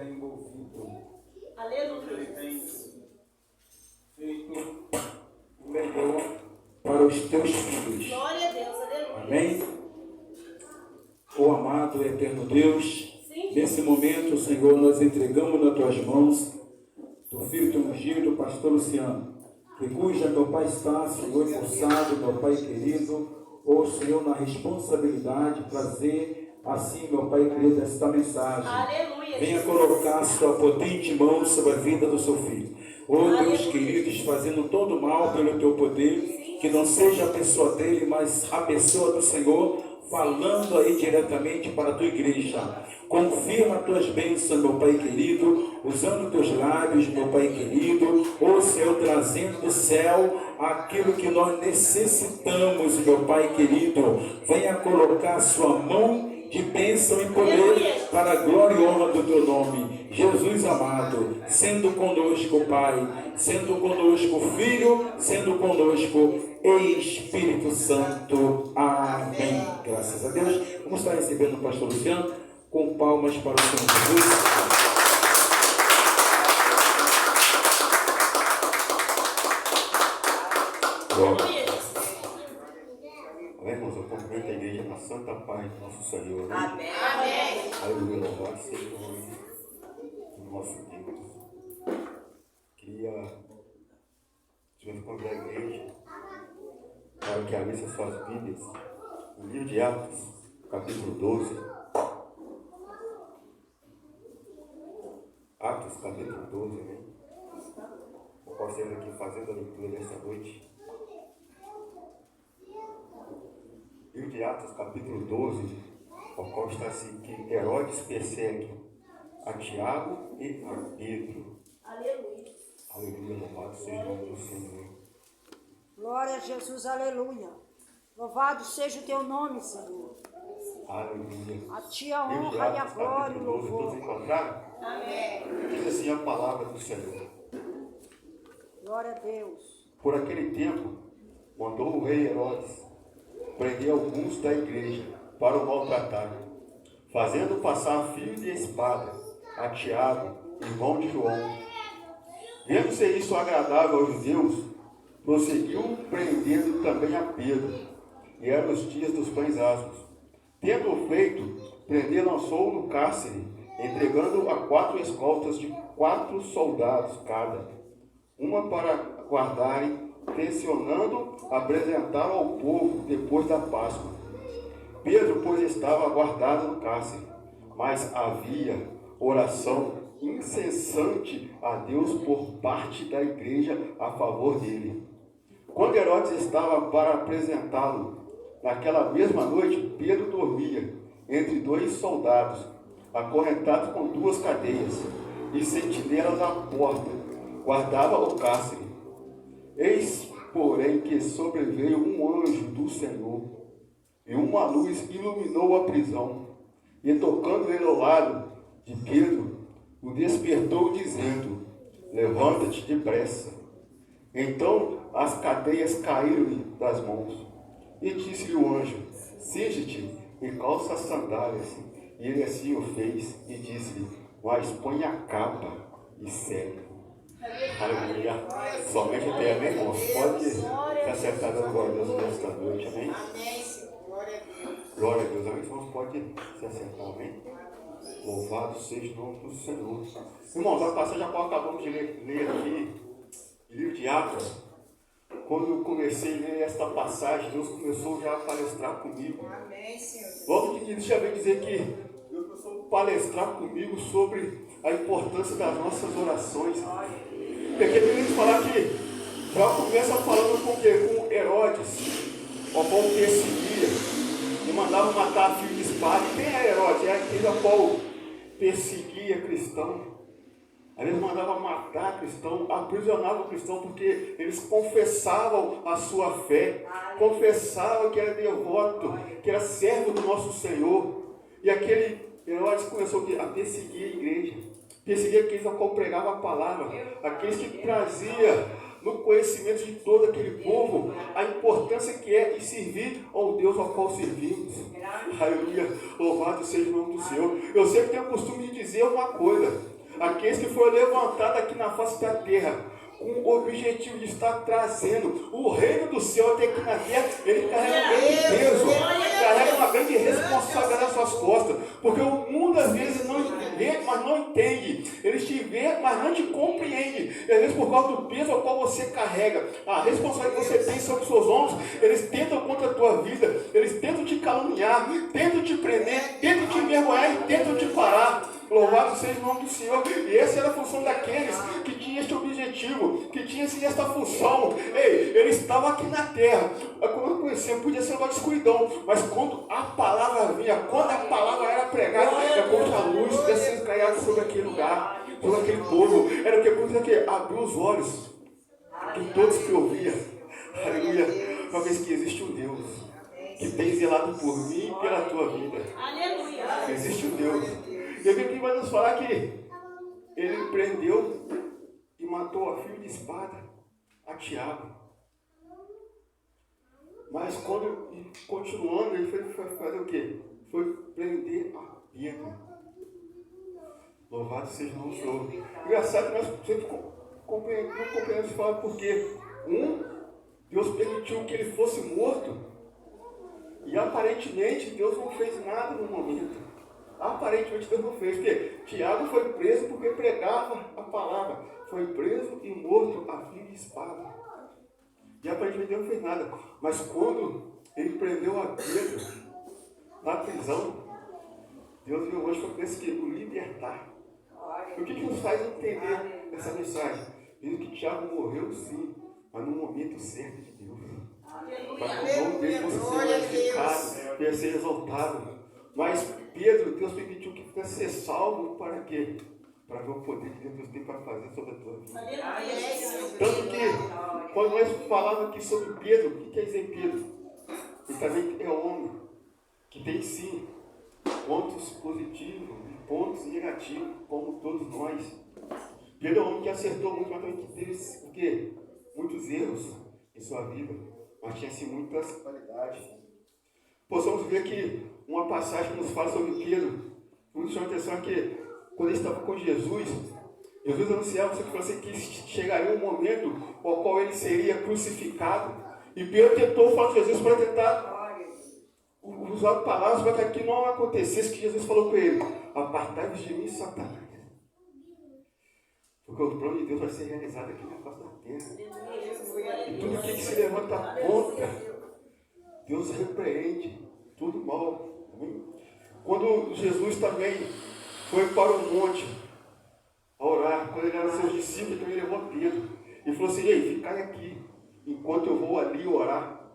tem envolvido. Aleluia. Ele tem feito o melhor para os teus filhos. Glória a Deus, aleluia. Amém? O amado e eterno Deus, Sim. nesse momento, Senhor, nós entregamos nas tuas mãos do filho teu ungido, pastor Luciano, que cuja, meu Pai, está, Senhor, forçado, meu Pai querido, ou Senhor, na responsabilidade, trazer assim, meu Pai querido, esta mensagem. Aleluia. Venha colocar a sua potente mão sobre a vida do seu filho. Oh Deus querido, fazendo todo mal pelo teu poder, que não seja a pessoa dele, mas a pessoa do Senhor, falando aí diretamente para a tua igreja. Confirma as tuas bênçãos, meu Pai querido, usando teus lábios, meu Pai querido, ó Senhor, trazendo do céu aquilo que nós necessitamos, meu Pai querido. Venha colocar a sua mão de bênção e poder para a glória e honra do teu nome. Jesus amado, sendo conosco, Pai, sendo conosco, Filho, sendo conosco, Espírito Santo. Amém. Graças a Deus. Vamos estar recebendo o pastor Luciano com palmas para o Senhor Jesus. Amém, irmãos? Eu cumprimento a igreja na santa paz do nosso Senhor. Amém. Amém. Aleluia, louvado seja o nome do nosso Deus. Queria, se você convidar a igreja, para que abrisse as suas Bíblias, no livro de Atos, capítulo 12. Atos, capítulo 12, amém? Eu posso ir aqui fazendo a leitura dessa noite. Livro de Atos, capítulo 12, o qual está assim, que Herodes persegue a Tiago e a Pedro. Aleluia. Aleluia, louvado seja o nome do Senhor. Glória a Jesus, aleluia. Louvado seja o teu nome, Senhor. Aleluia. A ti a Livro de honra e a Atos, glória e o capítulo 12, todos louvor. encontraram? Amém. Diz assim a palavra do Senhor. Glória a Deus. Por aquele tempo, mandou o rei Herodes prender alguns da igreja para o maltratar, fazendo passar fio de espada a Tiago, irmão de João. Vendo-se isso agradável aos judeus, prosseguiu prendendo também a Pedro, e eram os dias dos pães asmos. Tendo feito, prender lançou no cárcere, entregando a 4 escoltas de 4 soldados cada, uma para guardarem, tencionando apresentar ao povo depois da Páscoa. Pedro, pois, estava guardado no cárcere, mas havia oração incessante a Deus por parte da igreja a favor dele. Quando Herodes estava para apresentá-lo, naquela mesma noite, Pedro dormia entre 2 soldados, acorrentados com 2 cadeias, e sentinelas à porta, guardava o cárcere. Eis, porém, que sobreveio um anjo do Senhor, e uma luz iluminou a prisão, e tocando ele ao lado de Pedro, o despertou, dizendo: levanta-te depressa. Então as cadeias caíram-lhe das mãos, e disse-lhe o anjo: cinge-te e calça as sandálias. E ele assim o fez, e disse-lhe: mas põe a capa e segue. Aleluia. Somente até, amém, irmãos? Pode se acertar dando glória a Deus nesta noite, amém? Amém, Senhor. Glória a Deus. Glória a Deus, amém? Irmãos, pode se acertar, amém? Louvado seja o nome do Senhor. Irmãos, a passagem a qual acabamos de ler aqui, livro de Atos, quando eu comecei a ler esta passagem, Deus começou já a palestrar comigo. Amém, Senhor. Logo de início já veio dizer que Deus começou a palestrar comigo sobre a importância das nossas orações. Porque tem gente falar que já começa falando com o quê? Com Herodes, o qual perseguia e mandava matar filho de espada. E quem é Herodes? É aquele a qual perseguia cristão. Aí eles mandavam matar cristão, aprisionavam cristão, porque eles confessavam a sua fé, confessavam que era devoto, que era servo do nosso Senhor. E aquele Herodes começou a perseguir a igreja, perseguir aqueles a qual pregava a palavra, aqueles que trazia no conhecimento de todo aquele povo a importância que é de servir ao Deus ao qual servimos. Aleluia, louvado seja o nome do Senhor. Eu sempre tenho o costume de dizer uma coisa: aqueles que foram levantados aqui na face da terra, com o objetivo de estar trazendo o reino do céu até aqui na terra. Ele carrega um grande peso, carrega uma grande responsabilidade nas suas costas, porque o mundo às vezes não vê, mas não entende. Eles te vê, mas não te compreende. E às vezes por causa do peso ao qual você carrega, a responsabilidade que você tem sobre os seus ombros, eles tentam contra a tua vida, eles tentam te caluniar, tentam te prender, tentam te envergonhar e tentam te parar. Louvado seja o nome do Senhor. E essa era a função daqueles que tinham este objetivo, que tinham esta função. Ei, eles estavam aqui na terra. Como eu conhecia, podia ser uma escuridão, mas quando a palavra vinha, quando a palavra era pregada, é como se a luz descendo caiada sobre aquele lugar, sobre aquele povo. Era o que aconteceu aqui? Abriu os olhos de todos que ouviam. Aleluia. Uma vez que existe um Deus que tem zelado por mim e pela tua vida. Aleluia. Existe um Deus. E a Bíblia vai nos falar que ele prendeu e matou a fio de espada a Tiago. Mas continuando, ele foi fazer o quê? Foi prender a Pedro. Louvado seja o nome do Senhor. Engraçado que nós sempre não compreendemos falar porque Deus permitiu que ele fosse morto e aparentemente Deus não fez nada no momento. Aparentemente Deus não fez, porque Tiago foi preso porque pregava a palavra. Foi preso e morto a fio de espada. E aparentemente Deus não fez nada. Mas quando ele prendeu a Pedro na prisão, Deus veio hoje para o libertar. O que nos faz entender essa mensagem? Diz que Tiago morreu sim, mas no momento certo de Deus. Para que o nome dele fosse glorificado, que ia ser exaltado. Mas Pedro, Deus permitiu que pudesse ser salvo para quê? Para ver o poder que Deus tem para fazer sobre a tua vida. Tanto que, quando nós falávamos aqui sobre Pedro, o que quer dizer Pedro? Ele também é homem, que tem sim pontos positivos e pontos negativos, como todos nós. Pedro é um homem que acertou muito, mas também que teve o quê? Muitos erros em sua vida, mas tinha sim muitas qualidades. Possamos ver que uma passagem que nos fala sobre Pedro, nos chama a atenção que quando ele estava com Jesus anunciava que chegaria um momento ao qual ele seria crucificado. E Pedro tentou falar com Jesus para tentar usar palavras para que aquilo não acontecesse, que Jesus falou para ele: apartai-vos de mim, Satanás. Porque o plano de Deus vai ser realizado aqui na face da terra. E tudo que se levanta contra, Deus repreende tudo mal. Quando Jesus também foi para o monte a orar, quando ele era seus discípulos, também levou Pedro e falou assim: ei, ficai aqui, enquanto eu vou ali orar.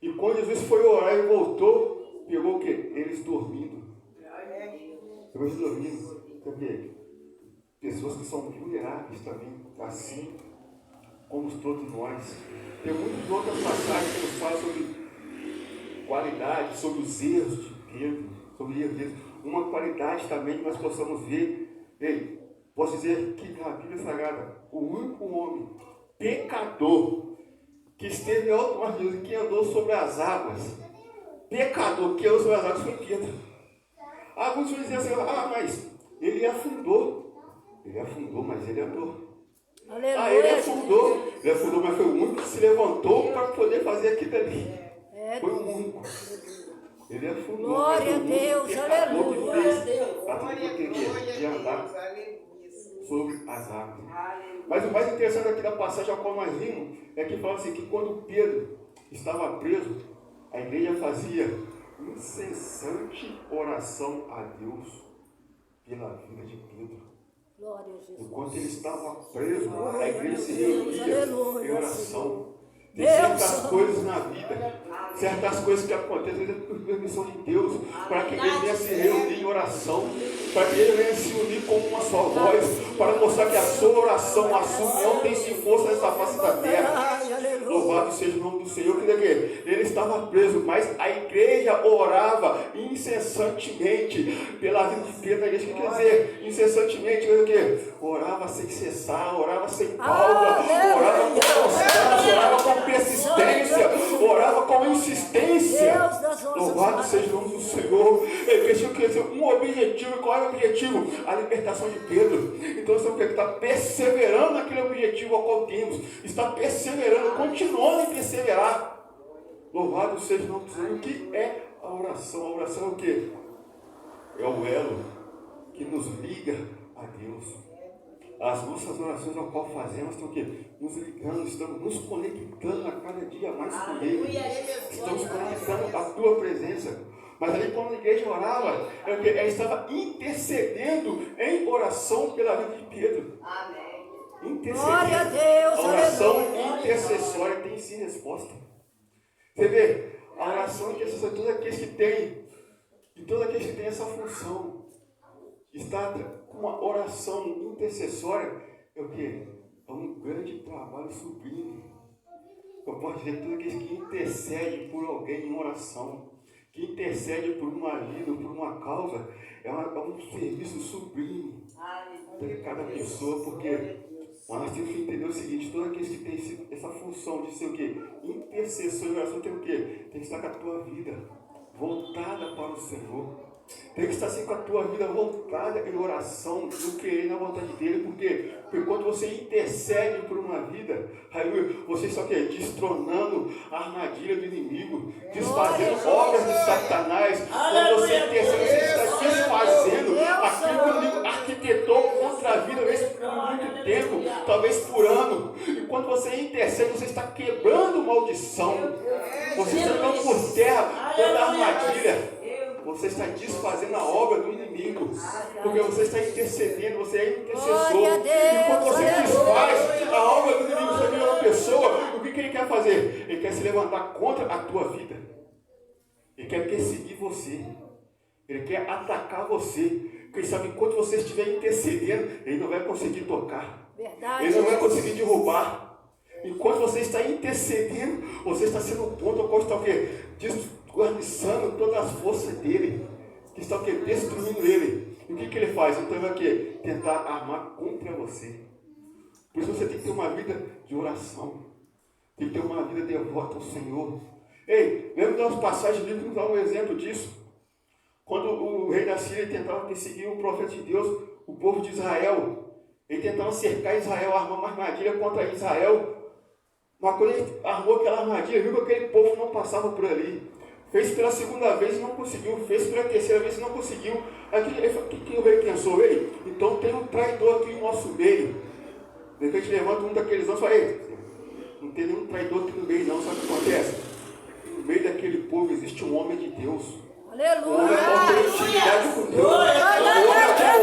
E quando Jesus foi orar e voltou, pegou o quê? Eles dormindo. Eles dormindo. Sabe? Pessoas que são vulneráveis também, assim como todos nós. Tem muitas outras passagens que nos falam sobre qualidade, sobre os erros de Pedro, sobre erros deles. Uma qualidade também que nós possamos ver. Ei, posso dizer que na Bíblia Sagrada, o único homem pecador que esteve alto mais de Deus e que andou sobre as águas, pecador que andou sobre as águas, foi Pedro. Alguns vão dizer assim: mas ele afundou. Ele afundou, mas ele andou. Aleluia. Ele afundou, mas foi o único que se levantou para poder fazer aquilo ali. Foi o único. Ele afundou. Glória a Deus, aleluia. De andar sobre as águas. Mas o mais interessante aqui da passagem ao qual nós vimos é que fala assim: que quando Pedro estava preso, a igreja fazia incessante oração a Deus pela vida de Pedro. Glória a Jesus. Enquanto ele estava preso, a igreja se reunia em oração. Tem certas coisas na vida, certas coisas que acontecem por permissão de Deus, para que ele venha se reunir em oração, para que ele venha se unir com uma só voz, para mostrar que a sua oração, a sua união tem sim força nessa face da terra. Louvado seja o nome do Senhor. Ele estava preso, mas a igreja orava incessantemente pela vida de Pedro. A igreja, o que quer dizer? Incessantemente, quer dizer o quê? Orava sem cessar, orava sem pausa, orava com constância, orava com persistência, orava com insistência. Louvado seja o nome do Senhor. Ele tinha um objetivo. E qual é o objetivo? A libertação de Pedro. Então você tem que estar perseverando naquele objetivo ao qual temos. Está perseverando, continuando em perseverar. Louvado seja o nome do Senhor. O que é a oração? A oração é o quê? É o elo que nos liga a Deus. As nossas orações ao qual fazemos estão o quê? Nos ligando, estamos nos conectando a cada dia mais com Ele. Estamos conectando a Tua presença. Mas ali quando a igreja orava, ela estava intercedendo em oração pela vida de Pedro. Amém. Intercedendo. Glória a Deus, A oração aleluia. intercessória tem sim resposta. Você vê, a oração intercessória, todos aqueles que têm essa função, está com uma oração intercessória, é o quê? É um grande trabalho sublime. Eu posso dizer que todos aqueles que intercedem por alguém em oração, que intercede por uma vida, por uma causa, é um serviço sublime para cada pessoa, porque nós temos que entender o seguinte: todos aqueles que têm essa função de ser o quê? Intercessor em oração tem o quê? Tem que estar com a tua vida voltada para o Senhor. Tem que estar assim com a tua vida voltada em oração, no querer na vontade dele. Por quê? Porque quando você intercede por uma vida, aleluia, você está o quê? Destronando a armadilha do inimigo, desfazendo obras de Satanás. Quando você intercede, você está desfazendo aquilo que o inimigo arquitetou contra a vida, talvez por muito tempo, talvez por ano. E quando você intercede, você está quebrando maldição. Você está jogando por terra toda a armadilha. Você está desfazendo a obra do inimigo, porque você está intercedendo, você é intercessor. E quando você desfaz a obra do inimigo, você vira uma pessoa, o que ele quer fazer? Ele quer se levantar contra a tua vida. Ele quer perseguir você. Ele quer atacar você. Porque ele sabe que enquanto você estiver intercedendo, ele não vai conseguir tocar. Verdade. Ele não vai conseguir derrubar. Enquanto você está intercedendo, você está sendo um ponto ao qual está o quê? Desguarniçando todas as forças dele, que está o quê? Destruindo ele. E o que ele faz? Então ele vai o quê? Tentar armar contra você. Por isso você tem que ter uma vida de oração. Tem que ter uma vida devota ao Senhor. Ei, lembra de umas passagens bíblicas que nos dá um exemplo disso? Quando o rei da Síria tentava perseguir o profeta de Deus, o povo de Israel, ele tentava cercar Israel, armar uma armadilha contra Israel. Mas quando ele armou aquela armadilha, viu que aquele povo não passava por ali. Fez pela segunda vez e não conseguiu. Fez pela terceira vez e não conseguiu. Aí o que o rei pensou? Ei, então tem um traidor aqui em nosso meio. De repente levanta um daqueles homens e fala: ei, não tem nenhum traidor aqui no meio não. Sabe o que acontece? No meio daquele povo existe um homem de Deus. Aleluia. O homem tem intimidade com Deus. O homem que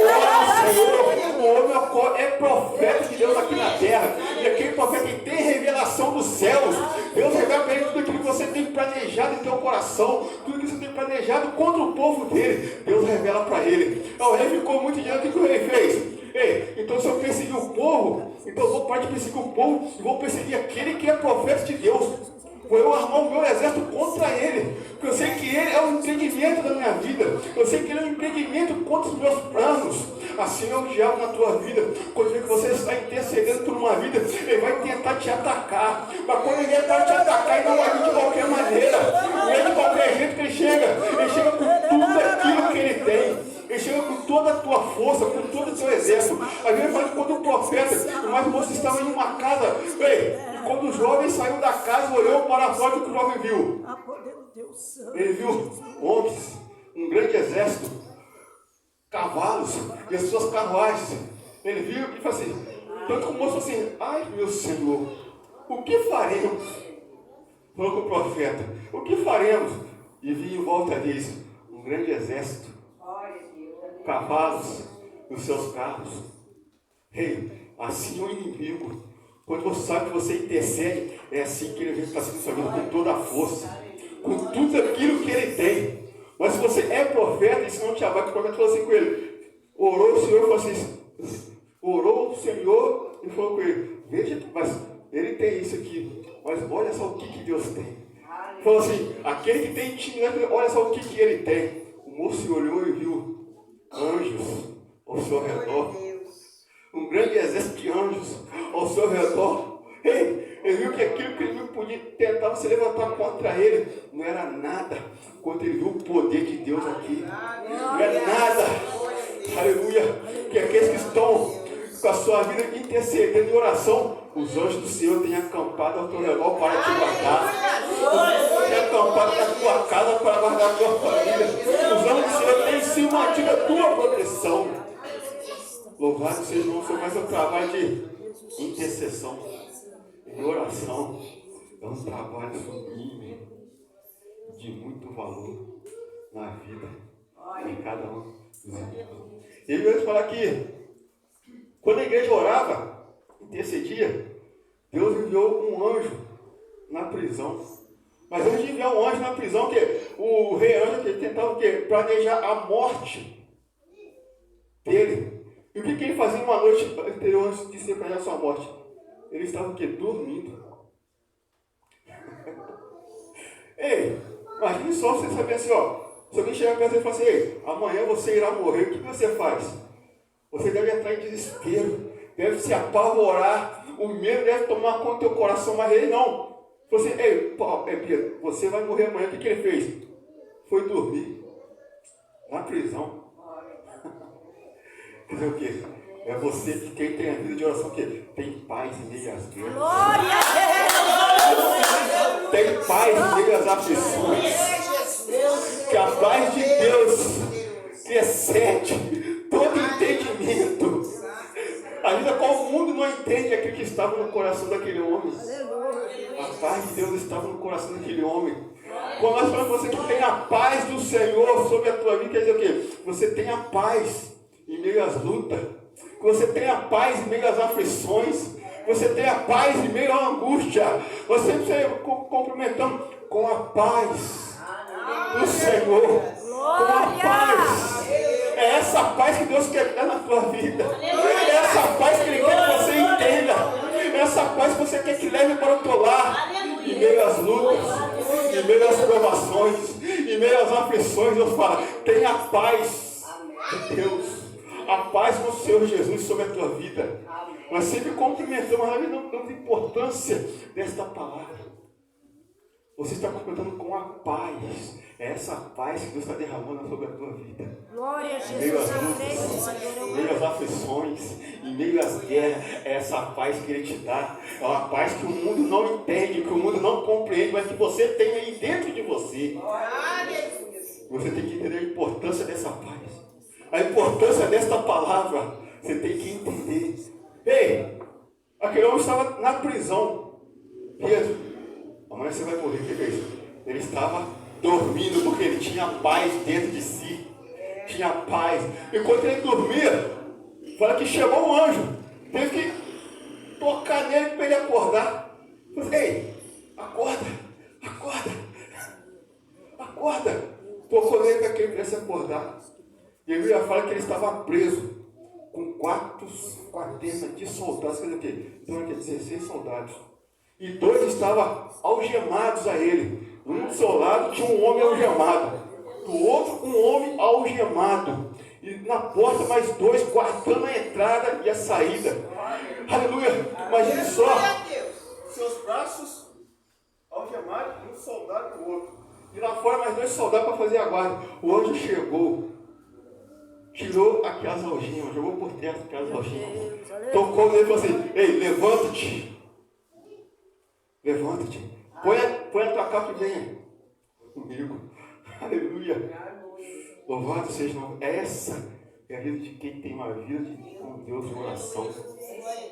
ora ao Senhor. O homem é profeta de Deus aqui na terra. E aquele profeta que tem revelação dos céus. Deus revela para ele tudo aquilo que você tem planejado em teu coração. Tudo que você tem planejado contra o povo dele. Deus revela para ele. O rei ficou muito diante. O que o rei fez? Ei, então se eu perseguir o povo, então eu vou parar de perseguir o povo e vou perseguir aquele que é profeta de Deus. Vou eu armar o meu exército contra ele, porque eu sei que ele é um impedimento da minha vida, eu sei que ele é um impedimento contra os meus planos. Assim é o diabo na tua vida. Quando vê que você está intercedendo por uma vida, ele vai tentar te atacar, mas quando ele tentar te atacar, ele não vai vir de qualquer maneira, não é de qualquer jeito que ele chega com tudo aquilo que ele tem. Ele chega com toda a tua força, com todo o teu exército. A Bíblia fala que quando o profeta e mais moço estavam em uma casa, e quando o jovem saiu da casa, olhou para fora, o que o jovem viu? Ele viu homens, um grande exército, cavalos e as suas carruagens. Ele viu e falou assim, tanto que o moço falou assim: ai meu Senhor, o que faremos? Falou com o profeta: o que faremos? E vinha em volta deles um grande exército, cavalos nos seus carros. Ei, assim é o inimigo. Quando você sabe que você intercede, é assim que ele vem para cima da sua vida, com toda a força, com tudo aquilo que ele tem. Mas se você é profeta, isso não te abaca. O profeta falou assim com ele: orou o Senhor, falou assim, orou o Senhor e falou com ele: veja, mas ele tem isso aqui, mas olha só o que Deus tem. Falou assim: aquele que tem intimidade, olha só o que ele tem. O moço olhou e viu anjos ao seu redor, um grande exército de anjos ao seu redor. Ei, Ele viu que aquilo que ele podia tentar se levantar contra ele não era nada. Quando ele viu o poder de Deus aqui, não era nada. Aleluia. Que aqueles que estão com a sua vida intercedendo em oração, os anjos do Senhor têm acampado ao teu redor para te guardar. Têm acampado na tua casa para guardar a tua família. Os anjos do Senhor têm se mantido a tua proteção. Louvado seja o Senhor, mas é um trabalho de intercessão, de oração. É um trabalho sublime, de muito valor na vida de cada um. E eu ia falar que quando a igreja orava, intercedia, Deus enviou um anjo na prisão. Mas antes de enviar um anjo na prisão, que o rei Herodes tentava o quê? Planejar a morte dele. E o que ele fazia uma noite anterior antes de se planejar a sua morte? Ele estava o quê? Dormindo. Ei, imagine só você saber assim, ó. Se alguém chegar perto e falar assim, ei, amanhã você irá morrer, o que você faz? Você deve entrar em desespero, deve se apavorar, o medo deve tomar conta do teu coração, mas ele não. Você, ei, Pedro, você vai morrer amanhã, o que ele fez? Foi dormir na prisão. Quer dizer o quê? É você que quem tem a vida de oração que tem paz em meio às guerras. Glória a Deus! Tem paz em meio às aflições. Que a paz de Deus que excede todo entendimento. Ainda qual o mundo não entende aquilo que estava no coração daquele homem. A paz de Deus estava no coração daquele homem. Quando nós falamos você que tem a paz do Senhor sobre a tua vida, quer dizer o quê? Você tem a paz em meio às lutas. Você tem a paz em meio às aflições. Você tem a paz em meio à angústia. Nós sempre cumprimentamos com a paz do Senhor. Com a paz. É essa paz que Deus quer dar na tua vida. É essa paz que Ele quer que você entenda. É essa paz que você quer que leve para o teu lar. Em meio às lutas, em meio às provações, em meio às aflições, Deus fala, tenha a paz de Deus. A paz do Senhor Jesus sobre a tua vida. Nós sempre cumprimentamos, mas não damos importância desta palavra. Você está cumprimentando com a paz. É essa paz que Deus está derramando sobre a tua vida. Glória a Jesus. Em meio às lutas, em meio às aflições, em meio às guerras, é essa paz que Ele te dá. É uma paz que o mundo não entende, que o mundo não compreende, mas que você tem aí dentro de você. Você tem que entender a importância dessa paz. A importância desta palavra, você tem que entender. Ei, aquele homem estava na prisão. Pedro, amanhã você vai morrer, o que é isso? Ele estava dormindo porque ele tinha paz dentro de si. Tinha paz. Enquanto ele dormia, fala que chegou um anjo. Teve que tocar nele para ele acordar. Ei, acorda, acorda, acorda. Tocou nele para que ele pudesse acordar. E a Bíblia fala que ele estava preso com quartenas de soldados. Quer dizer o quê? Então, 16 soldados. E 2 estavam algemados a ele. Um do seu lado tinha um homem algemado. Do outro, um homem algemado. E na porta, mais 2 guardando a entrada e a saída. Aleluia! Imagine só. Seus braços algemados, um soldado do outro. E lá fora, mais 2 soldados para fazer a guarda. O anjo chegou. Tirou aquelas algemas, jogou por terra aquelas algemas. Tocou nele e falou assim, ei, levanta-te. Levanta-te. Põe a tua capa e venha comigo. Aleluia. Louvado seja o nome. Essa é a vida de quem tem uma vida com Deus em oração.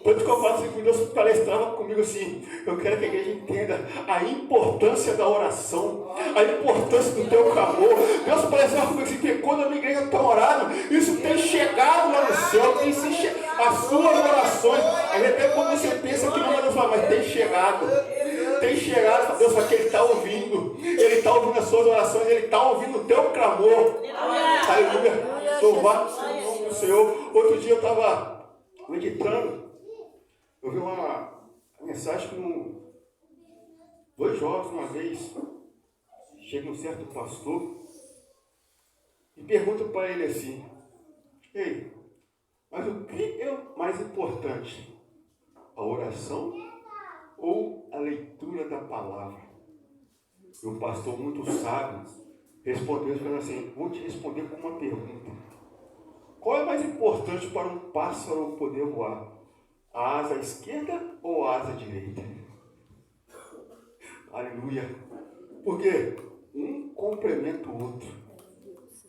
Tanto que eu falo assim, que Deus palestrava comigo assim, eu quero que a igreja entenda a importância da oração, a importância do teu clamor. Deus palestrava comigo assim, que quando a minha igreja está orando, isso tem chegado lá no céu, tem as suas orações. Aí até quando você pensa que não vai falar, mas tem chegado. Tem chegado, Deus fala que Ele está ouvindo. Ele está ouvindo as suas orações, Ele está ouvindo o teu clamor. Aleluia. Louvado seja o nome do Senhor. Outro dia eu estava meditando. Eu vi uma mensagem com 2 jovens uma vez. Chega um certo pastor e pergunta para ele assim: ei, mas o que é mais importante? A oração ou a leitura da palavra. E o pastor, muito sábio, respondeu falando assim: vou te responder com uma pergunta. Qual é mais importante para um pássaro poder voar? A asa esquerda ou a asa direita? Aleluia. Porque um complementa o outro.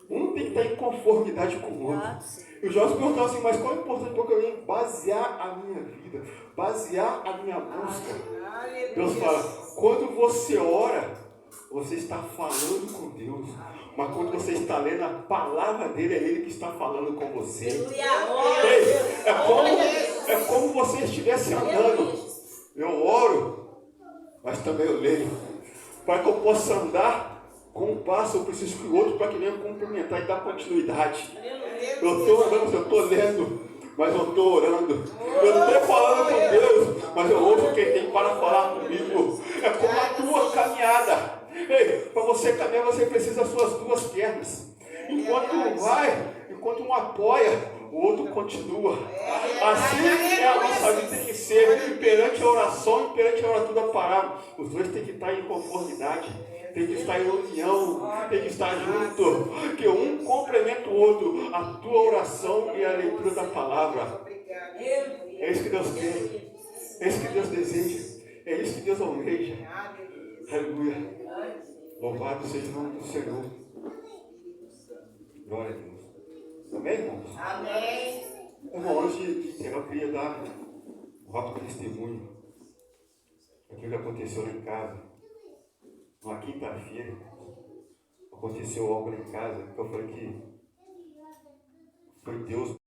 Um tem que estar em conformidade com o outro. E o Jorge perguntou assim: mas qual é importante para eu basear a minha vida, basear a minha busca? Deus fala: quando você ora, você está falando com Deus. Mas quando você está lendo a palavra dele, é ele que está falando com você. Ei, é como você estivesse andando. Eu oro, mas também eu leio. Para que eu possa andar com um passo, eu preciso que o outro, para que venha complementar e dar continuidade. Eu estou orando, eu estou lendo, mas eu estou orando. Eu não estou falando com Deus, mas eu ouço quem tem para falar comigo. É como a tua caminhada. Ei, para você caminhar, você precisa das suas duas pernas. Enquanto um vai, enquanto um apoia, o outro continua. Assim é a nossa vida, tem que ser perante a oração e perante a oratura da palavra. Os dois têm que estar em conformidade, tem que estar em união, tem que estar junto, que um complementa o outro, a tua oração e a leitura da palavra. É isso que Deus quer, é isso que Deus deseja, é isso que Deus almeja. Aleluia. Louvado seja o nome do Senhor. Glória a Deus. Amém, irmãos? Amém. Irmão, antes de encerrar, eu queria dar um rápido testemunho daquilo que aconteceu lá em casa. Uma quinta-feira, aconteceu algo lá em casa que eu falei que foi Deus